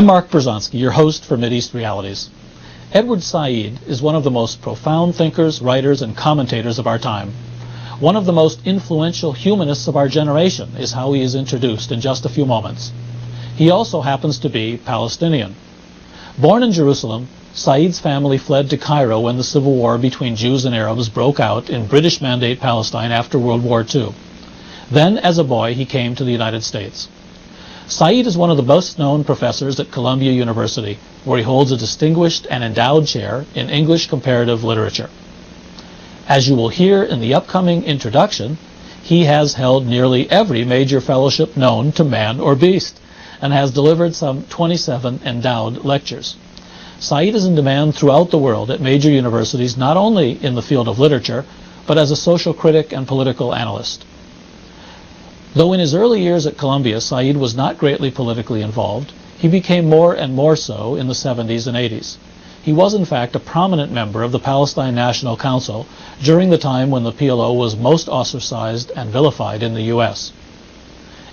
I'm Mark Berzonsky, your host for Mideast Realities. Edward Said is one of the most profound thinkers, writers, and commentators of our time. One of the most influential humanists of our generation is how he is introduced in just a few moments. He also happens to be Palestinian. Born in Jerusalem, Said's family fled to Cairo when the civil war between Jews and Arabs broke out in British Mandate Palestine after World War II. Then, as a boy, he came to the United States. Said is one of the best-known professors at Columbia University, where he holds a distinguished and endowed chair in English comparative literature. As you will hear in the upcoming introduction, he has held nearly every major fellowship known to man or beast, and has delivered some 27 endowed lectures. Said is in demand throughout the world at major universities, not only in the field of literature, but as a social critic and political analyst. Though in his early years at Columbia, Said was not greatly politically involved, he became more and more so in the 70s and 80s. He was in fact a prominent member of the Palestine National Council during the time when the PLO was most ostracized and vilified in the U.S.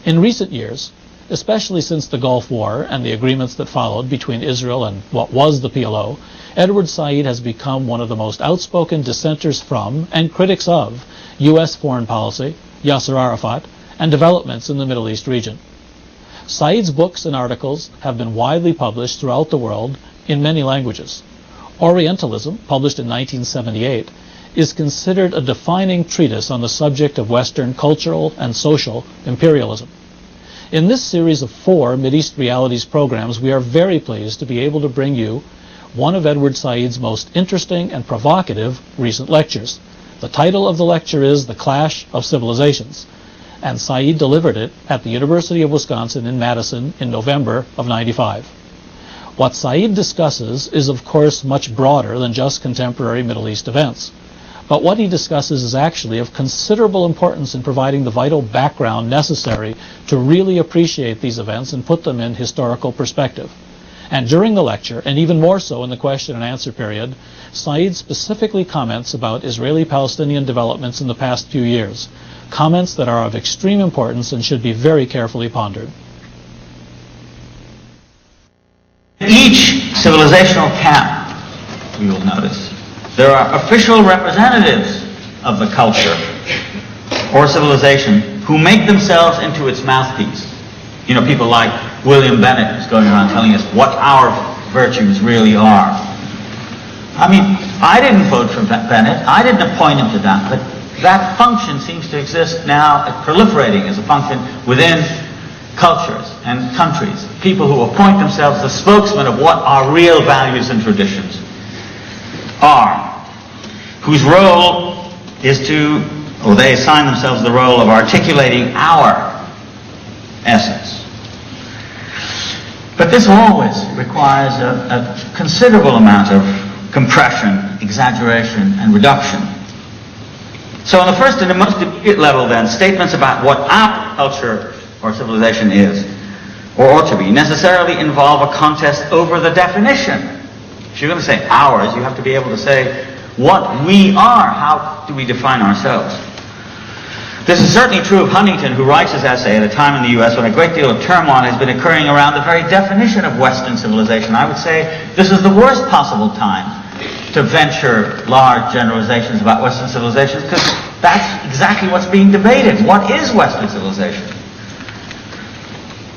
In recent years, especially since the Gulf War and the agreements that followed between Israel and what was the PLO, Edward Said has become one of the most outspoken dissenters from and critics of U.S. foreign policy, Yasser Arafat, and developments in the Middle East region. Said's books and articles have been widely published throughout the world in many languages. Orientalism, published in 1978, is considered a defining treatise on the subject of Western cultural and social imperialism. In this series of 4 Mideast Realities programs, we are very pleased to be able to bring you one of Edward Said's most interesting and provocative recent lectures. The title of the lecture is The Clash of Civilizations, and Said delivered it at the University of Wisconsin in Madison in November of '95. What Said discusses is, of course, much broader than just contemporary Middle East events. But what he discusses is actually of considerable importance in providing the vital background necessary to really appreciate these events and put them in historical perspective. And during the lecture, and even more so in the question and answer period, Said specifically comments about Israeli-Palestinian developments in the past few years, comments that are of extreme importance and should be very carefully pondered. Each civilizational camp, you will notice, there are official representatives of the culture or civilization who make themselves into its mouthpiece. You know, people like William Bennett, who's going around telling us what our virtues really are. I mean, I didn't vote for Bennett, I didn't appoint him to that, but that function seems to exist now, proliferating as a function within cultures and countries. People who appoint themselves the spokesman of what our real values and traditions are, whose role is to, or they assign themselves the role of articulating our essence. But this always requires a considerable amount of compression, exaggeration, and reduction. So on the first and the most immediate level then, statements about what our culture or civilization is, or ought to be, necessarily involve a contest over the definition. If you're going to say ours, you have to be able to say what we are. How do we define ourselves? This is certainly true of Huntington, who writes his essay at a time in the U.S. when a great deal of turmoil has been occurring around the very definition of Western civilization. I would say this is the worst possible time to venture large generalizations about Western civilization, because that's exactly what's being debated. What is Western civilization?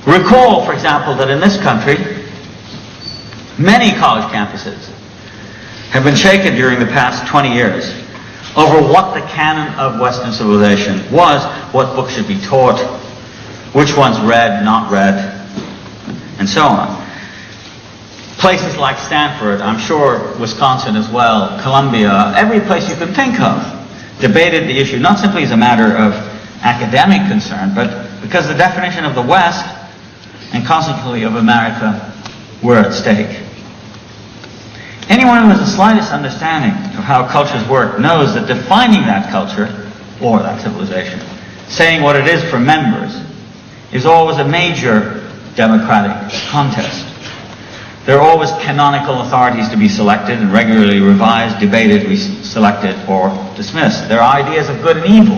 Recall, for example, that in this country, many college campuses have been shaken during the past 20 years over what the canon of Western civilization was, what books should be taught, which ones read, not read, and so on. Places like Stanford, I'm sure Wisconsin as well, Columbia, every place you could think of, debated the issue not simply as a matter of academic concern, but because the definition of the West and consequently of America were at stake. Anyone who has the slightest understanding of how cultures work knows that defining that culture, or that civilization, saying what it is for members, is always a major democratic contest. There are always canonical authorities to be selected and regularly revised, debated, selected, or dismissed. There are ideas of good and evil,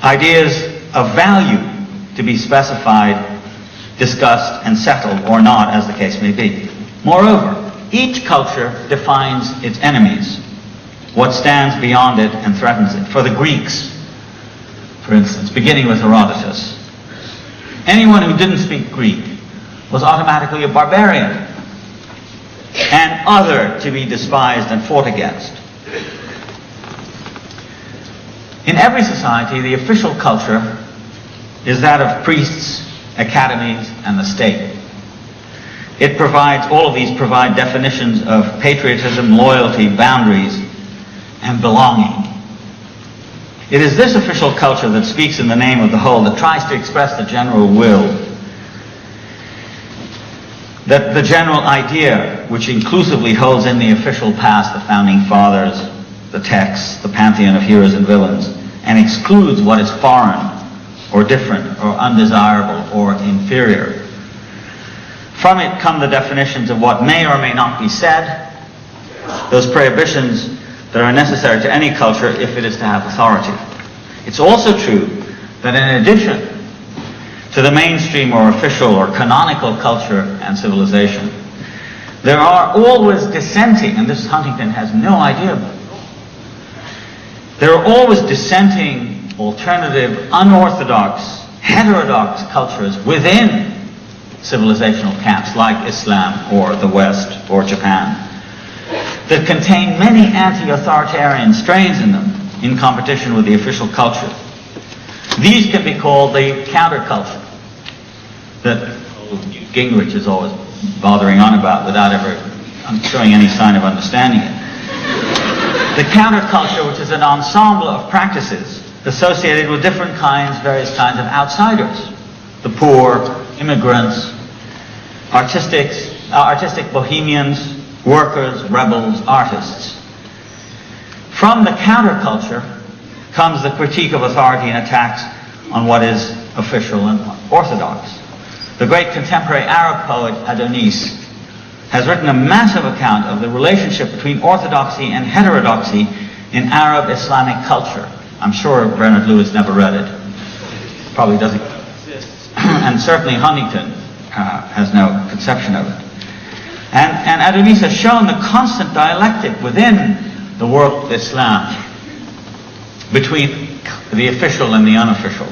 ideas of value to be specified, discussed and settled or not, as the case may be. Moreover, each culture defines its enemies, what stands beyond it and threatens it. For the Greeks, for instance, beginning with Herodotus, anyone who didn't speak Greek was automatically a barbarian and other to be despised and fought against. In every society, the official culture is that of priests, academies, and the state. It provides, all of these provide definitions of patriotism, loyalty, boundaries, and belonging. It is this official culture that speaks in the name of the whole, that tries to express the general will, that the general idea, which inclusively holds in the official past, the founding fathers, the texts, the pantheon of heroes and villains, and excludes what is foreign or different or undesirable or inferior. From it come the definitions of what may or may not be said, those prohibitions that are necessary to any culture if it is to have authority. It's also true that in addition to the mainstream or official or canonical culture and civilization, there are always dissenting, and this Huntington has no idea about. There are always dissenting, alternative, unorthodox, heterodox cultures within civilizational camps like Islam or the West or Japan that contain many anti-authoritarian strains in them in competition with the official culture. These can be called the counterculture that Gingrich is always bothering on about without ever showing any sign of understanding it. The counterculture, which is an ensemble of practices associated with different kinds, various kinds of outsiders. The poor, immigrants, artistic bohemians, workers, rebels, artists. From the counterculture comes the critique of authority and attacks on what is official and orthodox. The great contemporary Arab poet Adonis has written a massive account of the relationship between orthodoxy and heterodoxy in Arab Islamic culture. I'm sure Bernard Lewis never read it. Probably doesn't exist. And certainly Huntington has no conception of it. And Adonis has shown the constant dialectic within the world of Islam between the official and the unofficial.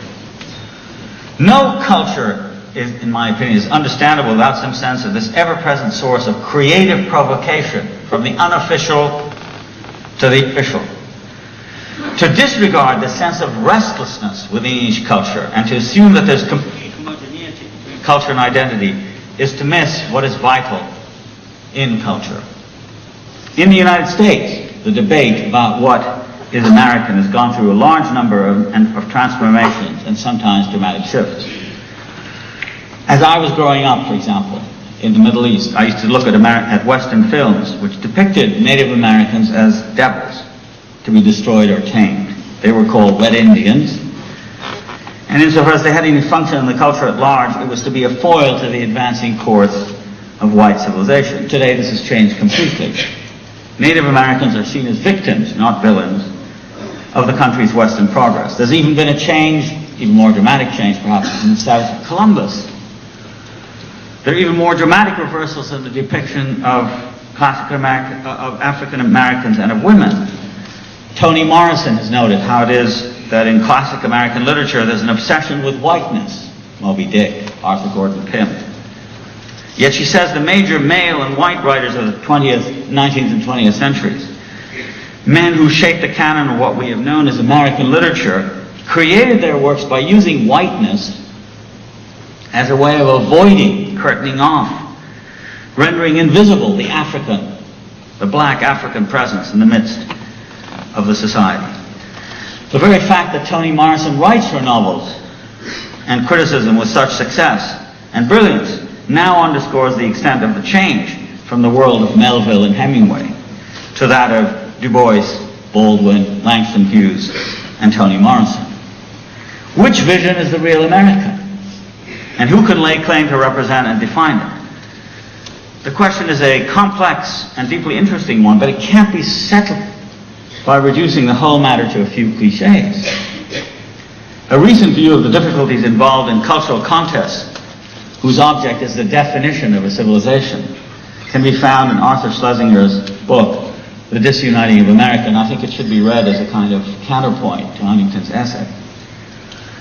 No culture, in my opinion, is understandable without some sense of this ever-present source of creative provocation from the unofficial to the official. To disregard the sense of restlessness within each culture and to assume that there's complete homogeneity between culture and identity is to miss what is vital in culture. In the United States, the debate about what is American has gone through a large number of transformations and sometimes dramatic shifts. As I was growing up, for example, in the Middle East, I used to look at Western films which depicted Native Americans as devils to be destroyed or tamed. They were called Red Indians. And insofar as they had any function in the culture at large, it was to be a foil to the advancing course of white civilization. Today this has changed completely. Native Americans are seen as victims, not villains, of the country's Western progress. There's even been a change, even more dramatic change perhaps, in the status of Columbus. There are even more dramatic reversals in the depiction of African Americans and of women. Toni Morrison has noted how it is that in classic American literature there's an obsession with whiteness. Moby Dick, Arthur Gordon Pym. Yet she says the major male and white writers of the 19th and 20th centuries, men who shaped the canon of what we have known as American literature, created their works by using whiteness as a way of avoiding curtaining off, rendering invisible the black African presence in the midst of the society. The very fact that Toni Morrison writes her novels and criticism with such success and brilliance now underscores the extent of the change from the world of Melville and Hemingway to that of Du Bois, Baldwin, Langston Hughes, and Toni Morrison. Which vision is the real American? And who can lay claim to represent and define it? The question is a complex and deeply interesting one, but it can't be settled by reducing the whole matter to a few cliches. A recent view of the difficulties involved in cultural contests whose object is the definition of a civilization, can be found in Arthur Schlesinger's book, The Disuniting of America, and I think it should be read as a kind of counterpoint to Huntington's essay.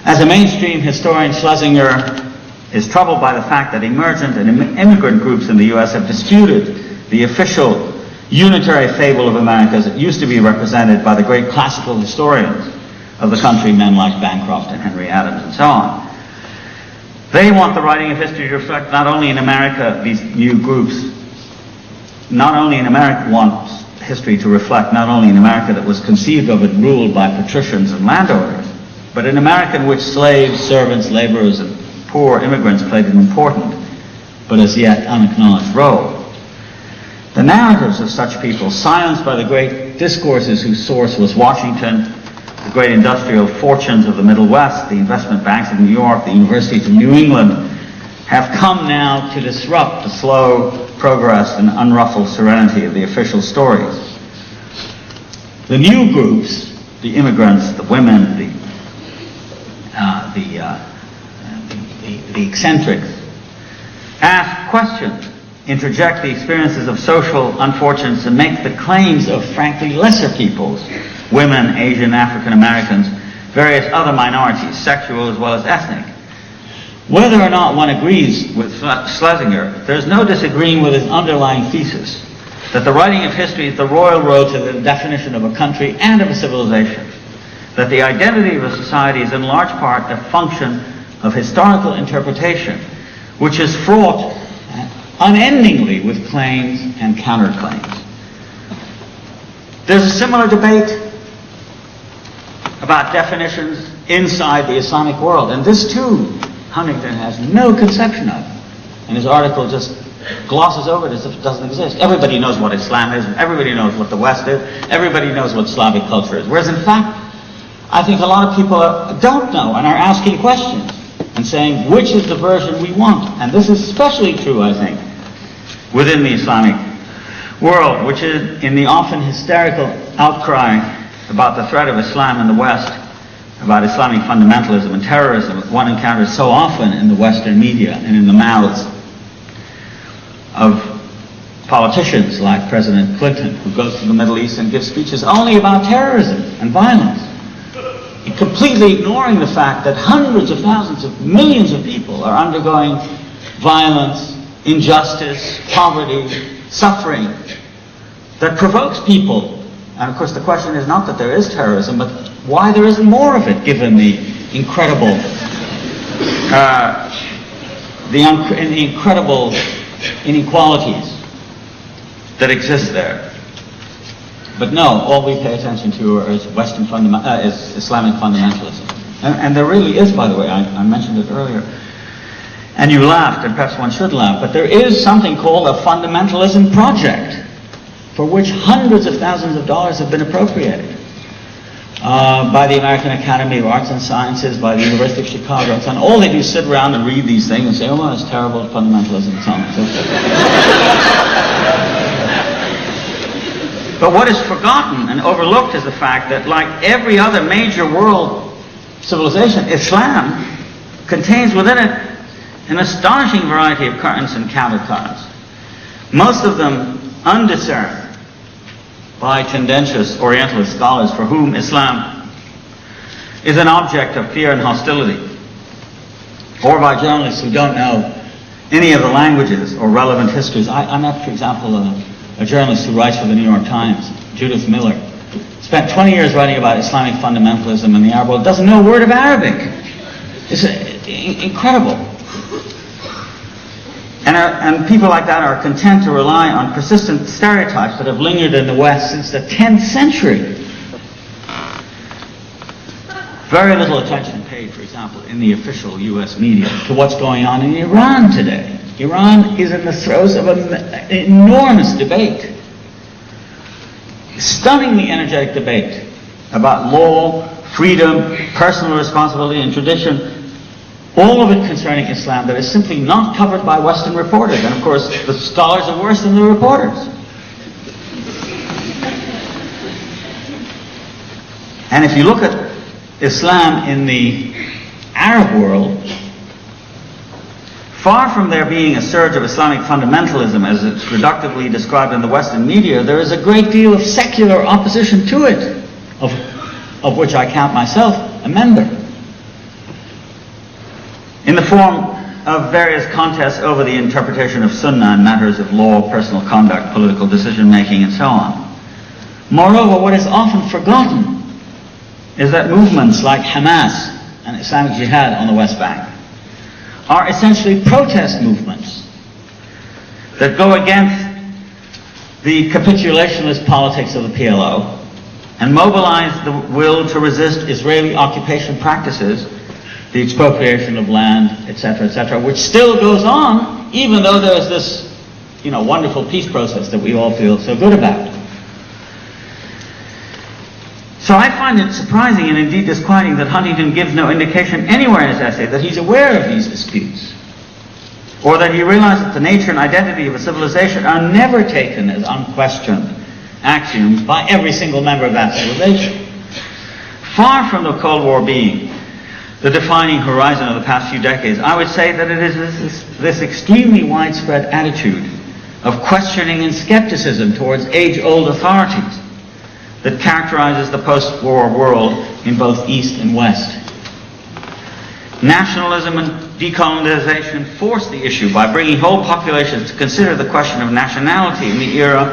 As a mainstream historian, Schlesinger is troubled by the fact that emergent and immigrant groups in the U.S. have disputed the official unitary fable of America as it used to be represented by the great classical historians of the country, men like Bancroft and Henry Adams and so on. They want the writing of history to reflect not only in America, these new groups, not only in America want history to reflect not only in America that was conceived of and ruled by patricians and landowners, but in America in which slaves, servants, laborers, and poor immigrants played an important, but as yet unacknowledged role. The narratives of such people, silenced by the great discourses whose source was Washington, the great industrial fortunes of the Middle West, the investment banks of New York, the universities of New England, have come now to disrupt the slow progress and unruffled serenity of the official stories. The new groups, the immigrants, the women, the eccentrics, ask questions, interject the experiences of social unfortunates, and make the claims of frankly lesser peoples, women, Asian, African Americans, various other minorities, sexual as well as ethnic. Whether or not one agrees with Schlesinger, there's no disagreeing with his underlying thesis that the writing of history is the royal road to the definition of a country and of a civilization, that the identity of a society is in large part a function of historical interpretation, which is fraught unendingly with claims and counterclaims. There's a similar debate about definitions inside the Islamic world, and this too Huntington has no conception of, and his article just glosses over it as if it doesn't exist. Everybody knows what Islam is, everybody knows what the West is, everybody knows what Slavic culture is, whereas in fact I think a lot of people don't know and are asking questions and saying, which is the version we want? And this is especially true, I think, within the Islamic world, which is in the often hysterical outcry about the threat of Islam in the West, about Islamic fundamentalism and terrorism, one encounters so often in the Western media and in the mouths of politicians like President Clinton, who goes to the Middle East and gives speeches only about terrorism and violence, completely ignoring the fact that hundreds of thousands of millions of people are undergoing violence, injustice, poverty, suffering that provokes people. And of course the question is not that there is terrorism, but why there isn't more of it, given the incredible inequalities that exist there. But no, all we pay attention to is is Islamic fundamentalism. And there really is, by the way, I mentioned it earlier, and you laughed, and perhaps one should laugh, but there is something called a fundamentalism project, for which hundreds of thousands of dollars have been appropriated by the American Academy of Arts and Sciences, by the University of Chicago, and so on. All they do is sit around and read these things and say, oh, it's terrible, fundamentalism, and so on and so forth. But what is forgotten and overlooked is the fact that, like every other major world civilization, Islam contains within it an astonishing variety of currents and countercurrents, most of them undiscerned by tendentious Orientalist scholars for whom Islam is an object of fear and hostility, or by journalists who don't know any of the languages or relevant histories. I met, for example, a journalist who writes for the New York Times, Judith Miller, spent 20 years writing about Islamic fundamentalism in the Arab world, doesn't know a word of Arabic. It's incredible. And people like that are content to rely on persistent stereotypes that have lingered in the West since the 10th century. Very little attention paid, for example, in the official U.S. media to what's going on in Iran today. Iran is in the throes of an enormous debate, stunningly energetic debate about law, freedom, personal responsibility, and tradition, all of it concerning Islam that is simply not covered by Western reporters. And of course, the scholars are worse than the reporters. And if you look at Islam in the Arab world, Far from there being a surge of Islamic fundamentalism, as it's reductively described in the Western media, there is a great deal of secular opposition to it, of which I count myself a member, in the form of various contests over the interpretation of Sunnah in matters of law, personal conduct, political decision-making, and so on. Moreover, what is often forgotten is that movements like Hamas and Islamic Jihad on the West Bank are essentially protest movements that go against the capitulationist politics of the PLO and mobilize the will to resist Israeli occupation practices, the expropriation of land, etc., which still goes on, even though there's this, wonderful peace process that we all feel so good about. So I find it surprising and indeed disquieting that Huntington gives no indication anywhere in his essay that he's aware of these disputes, or that he realizes that the nature and identity of a civilization are never taken as unquestioned axioms by every single member of that civilization. Far from the Cold War being the defining horizon of the past few decades, I would say that it is this extremely widespread attitude of questioning and skepticism towards age-old authorities that characterizes the post-war world in both East and West. Nationalism and decolonization force the issue by bringing whole populations to consider the question of nationality in the era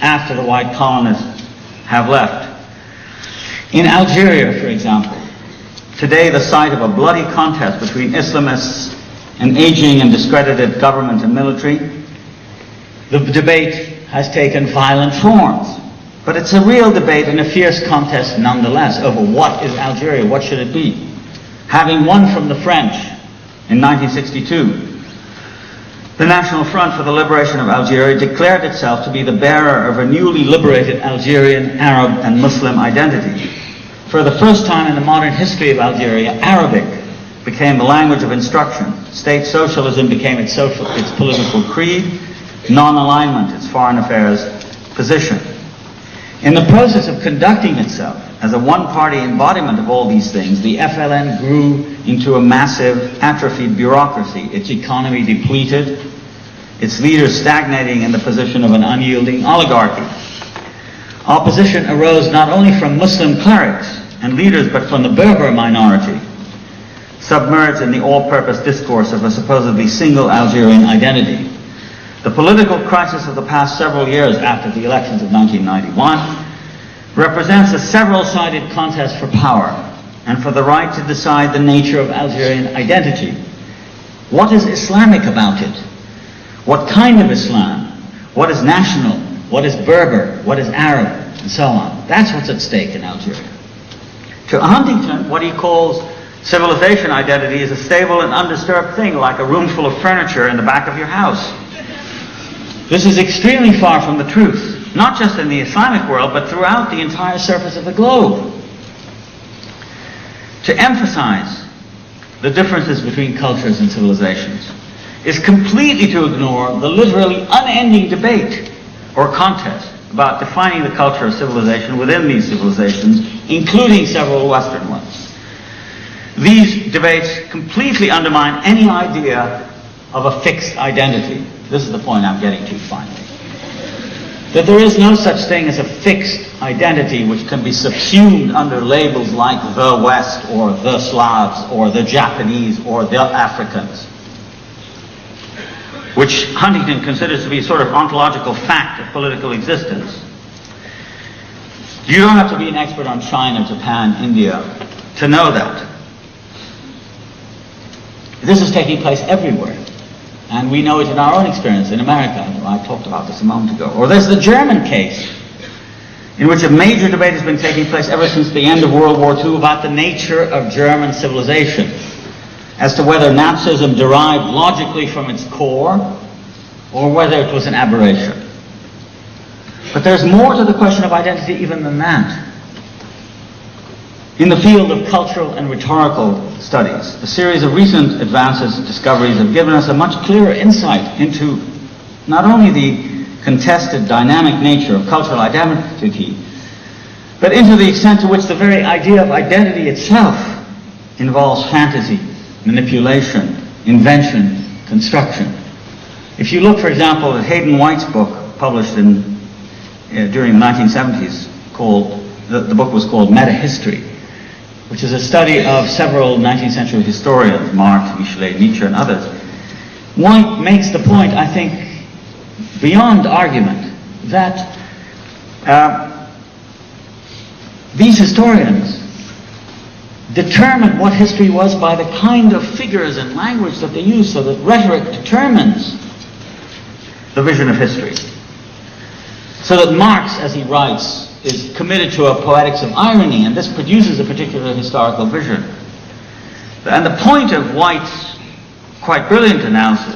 after the white colonists have left. In Algeria, for example, today the site of a bloody contest between Islamists, an aging and discredited government and military, the debate has taken violent forms. But it's a real debate and a fierce contest nonetheless over what is Algeria, what should it be. Having won from the French in 1962, the National Front for the Liberation of Algeria declared itself to be the bearer of a newly liberated Algerian, Arab, and Muslim identity. For the first time in the modern history of Algeria, Arabic became the language of instruction. State socialism became its political creed, non-alignment its foreign affairs position. In the process of conducting itself as a one-party embodiment of all these things, the FLN grew into a massive, atrophied bureaucracy, its economy depleted, its leaders stagnating in the position of an unyielding oligarchy. Opposition arose not only from Muslim clerics and leaders, but from the Berber minority, submerged in the all-purpose discourse of a supposedly single Algerian identity. The political crisis of the past several years after the elections of 1991 represents a several-sided contest for power and for the right to decide the nature of Algerian identity. What is Islamic about it? What kind of Islam? What is national? What is Berber? What is Arab? And so on. That's what's at stake in Algeria. To Huntington, what he calls civilization identity is a stable and undisturbed thing, like a room full of furniture in the back of your house. This is extremely far from the truth, not just in the Islamic world, but throughout the entire surface of the globe. To emphasize the differences between cultures and civilizations is completely to ignore the literally unending debate or contest about defining the culture of civilization within these civilizations, including several Western ones. These debates completely undermine any idea of a fixed identity. This is the point I'm getting to finally. That there is no such thing as a fixed identity which can be subsumed under labels like the West or the Slavs or the Japanese or the Africans, which Huntington considers to be a sort of ontological fact of political existence. You don't have to be an expert on China, Japan, India to know that. This is taking place everywhere. And we know it in our own experience in America. I talked about this a moment ago. Or there's the German case, in which a major debate has been taking place ever since the end of World War II about the nature of German civilization, as to whether Nazism derived logically from its core, or whether it was an aberration. But there's more to the question of identity even than that. In the field of cultural and rhetorical studies, a series of recent advances and discoveries have given us a much clearer insight into not only the contested dynamic nature of cultural identity, but into the extent to which the very idea of identity itself involves fantasy, manipulation, invention, construction. If you look, for example, at Hayden White's book, published during the 1970s, the book was called Meta-History, which is a study of several 19th century historians, Marx, Michelet, Nietzsche, and others. White makes the point, I think, beyond argument, that these historians determined what history was by the kind of figures and language that they use, so that rhetoric determines the vision of history. So that Marx, as he writes, is committed to a poetics of irony, and this produces a particular historical vision. And the point of White's quite brilliant analysis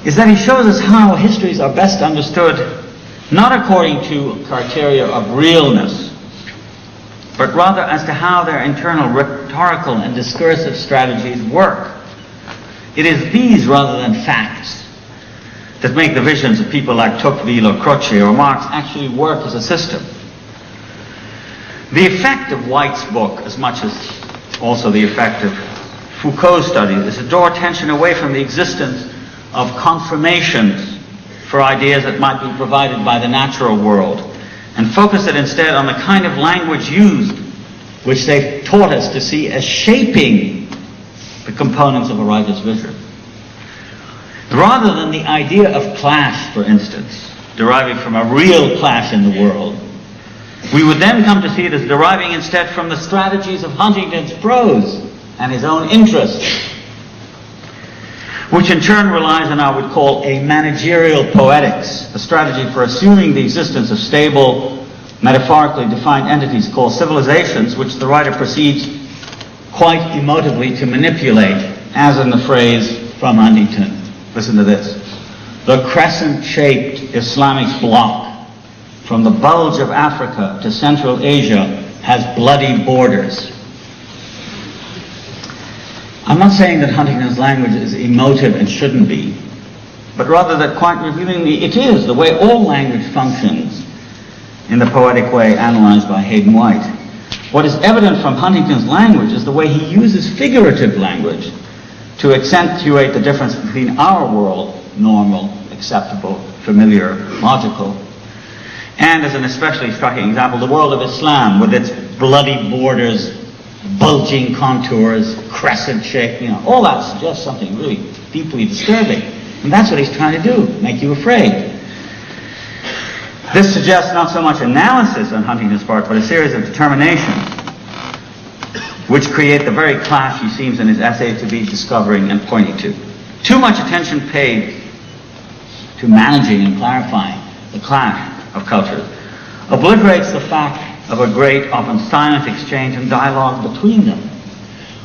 is that he shows us how histories are best understood not according to criteria of realness, but rather as to how their internal rhetorical and discursive strategies work. It is these rather than facts that make the visions of people like Tocqueville or Croce or Marx actually work as a system. The effect of White's book, as much as also the effect of Foucault's study, is to draw attention away from the existence of confirmations for ideas that might be provided by the natural world, and focus it instead on the kind of language used, which they've taught us to see as shaping the components of a writer's vision. Rather than the idea of clash, for instance, deriving from a real clash in the world, we would then come to see it as deriving instead from the strategies of Huntington's prose and his own interests, which in turn relies on what I would call a managerial poetics, a strategy for assuming the existence of stable, metaphorically defined entities called civilizations, which the writer proceeds quite emotively to manipulate, as in the phrase from Huntington. Listen to this. The crescent-shaped Islamic bloc from the bulge of Africa to Central Asia has bloody borders. I'm not saying that Huntington's language is emotive and shouldn't be, but rather that quite revealingly it is the way all language functions in the poetic way analyzed by Hayden White. What is evident from Huntington's language is the way he uses figurative language to accentuate the difference between our world, normal, acceptable, familiar, logical, and, as an especially striking example, the world of Islam with its bloody borders, bulging contours, crescent shape, all that suggests something really deeply disturbing. And that's what he's trying to do, make you afraid. This suggests not so much analysis on Huntington's part, but a series of determinations which create the very clash he seems in his essay to be discovering and pointing to. Too much attention paid to managing and clarifying the clash of cultures obliterates the fact of a great, often silent exchange and dialogue between them.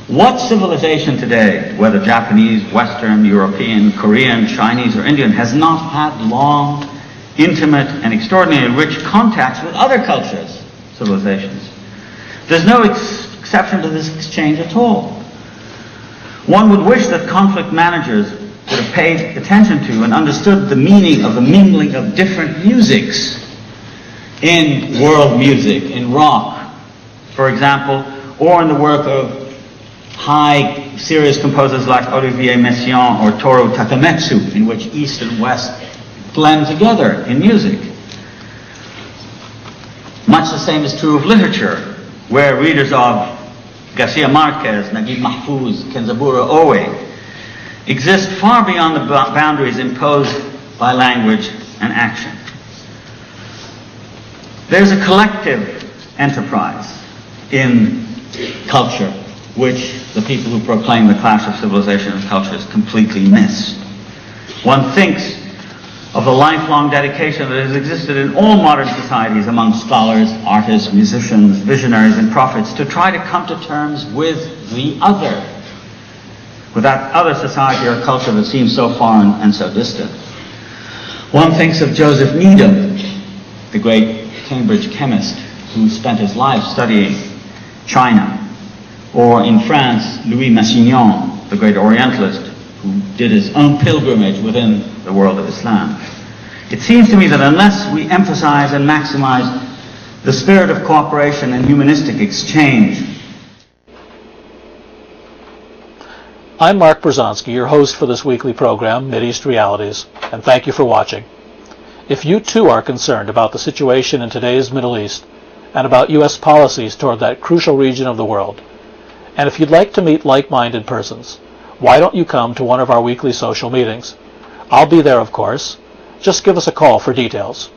What civilization today, whether Japanese, Western, European, Korean, Chinese, or Indian, has not had long, intimate, and extraordinarily rich contacts with other cultures, civilizations? There's no exception to this exchange at all. One would wish that conflict managers would have paid attention to and understood the meaning of the mingling of different musics in world music, in rock, for example, or in the work of high, serious composers like Olivier Messiaen or Toru Takemitsu, in which East and West blend together in music. Much the same is true of literature, where readers of Garcia Marquez, Naguib Mahfouz, Kenzaburo Owe exist far beyond the boundaries imposed by language and action. There's a collective enterprise in culture which the people who proclaim the clash of civilization and cultures completely miss. One thinks of the lifelong dedication that has existed in all modern societies among scholars, artists, musicians, visionaries, and prophets to try to come to terms with the other, with that other society or culture that seems so foreign and so distant. One thinks of Joseph Needham, the great Cambridge chemist who spent his life studying China, or in France, Louis Massignon, the great Orientalist who did his own pilgrimage within the world of Islam. It seems to me that unless we emphasize and maximize the spirit of cooperation and humanistic exchange. I'm Mark Brzezinski, your host for this weekly program, Mideast Realities, and thank you for watching. If you too are concerned about the situation in today's Middle East and about U.S. policies toward that crucial region of the world, and if you'd like to meet like-minded persons, why don't you come to one of our weekly social meetings? I'll be there, of course. Just give us a call for details.